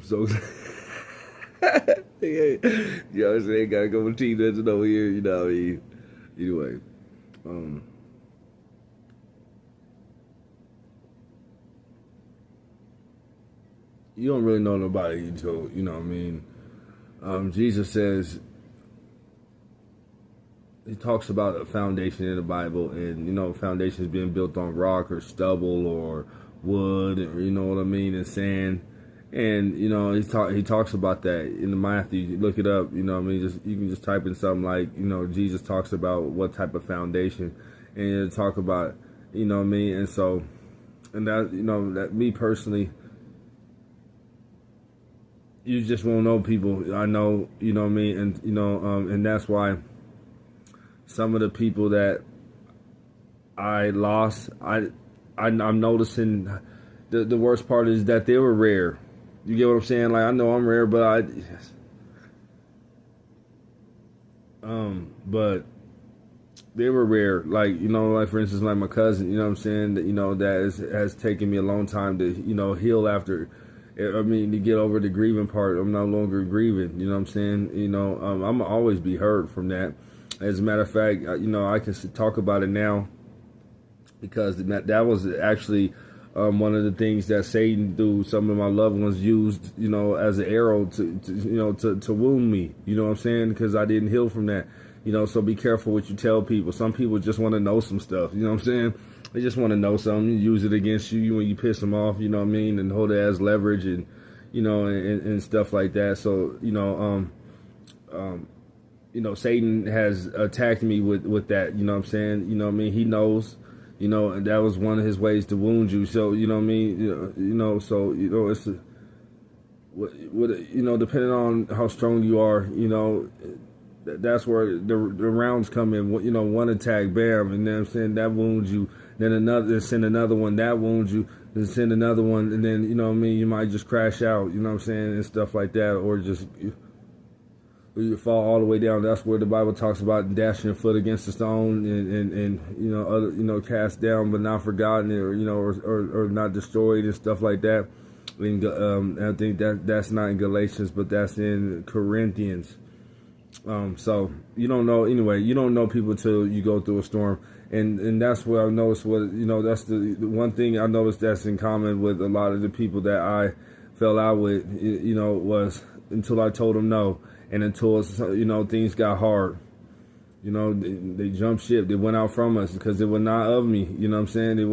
So, yeah, you know what I'm saying? Got a couple team that's over here, you know what I mean? Anyway, um, you don't really know nobody until, you know what I mean? Jesus says, he talks about a foundation in the Bible, and, you know, foundations being built on rock or stubble or wood, or, you know what I mean, and sand. And, you know, he talks about that in the Matthew. You look it up, you know what I mean? Just, you can just type in something like, you know, Jesus talks about what type of foundation, and you talk about, you know what I mean? And so, and that, you know, that me personally, you just won't know people. I know, you know what I mean? And, you know, and that's why some of the people that I lost, I'm noticing the worst part is that they were rare. You get what I'm saying? Like, I know I'm rare, but they were rare. Like, you know, like for instance, like my cousin, you know what I'm saying? That, you know, has taken me a long time to, you know, heal after. I mean, to get over the grieving part. I'm no longer grieving. You know what I'm saying? You know, I'm gonna always be hurt from that. As a matter of fact, you know, I can talk about it now because that was actually one of the things that Satan, through some of my loved ones, used, you know, as an arrow to you know, to wound me. You know what I'm saying? Because I didn't heal from that. You know, so be careful what you tell people. Some people just want to know some stuff. You know what I'm saying? They just want to know something. You use it against you when you piss them off. You know what I mean? And hold it as leverage and, you know, and stuff like that. So, you know, Satan has attacked me with that. You know what I'm saying? You know what I mean? He knows. You know, and that was one of his ways to wound you. So, you know what I mean? You know, so, you know, it's you know, depending on how strong you are, you know, that's where the rounds come in. You know, one attack, bam, and then I'm saying that wounds you. Then another, send another one that wounds you. Then send another one, and then, you know what I mean, you might just crash out. You know what I'm saying, and stuff like that, or just you fall all the way down. That's where the Bible talks about dashing your foot against the stone, and you know, other, you know, cast down but not forgotten, or, you know, or not destroyed and stuff like that. I think that's not in Galatians, but that's in Corinthians. So you don't know, anyway. You don't know people till you go through a storm, and that's where I noticed what, you know. That's the one thing I noticed that's in common with a lot of the people that I fell out with. You know, was until I told them no, and until, you know, things got hard. You know, they jumped ship. They went out from us because they were not of me. You know what I'm saying? They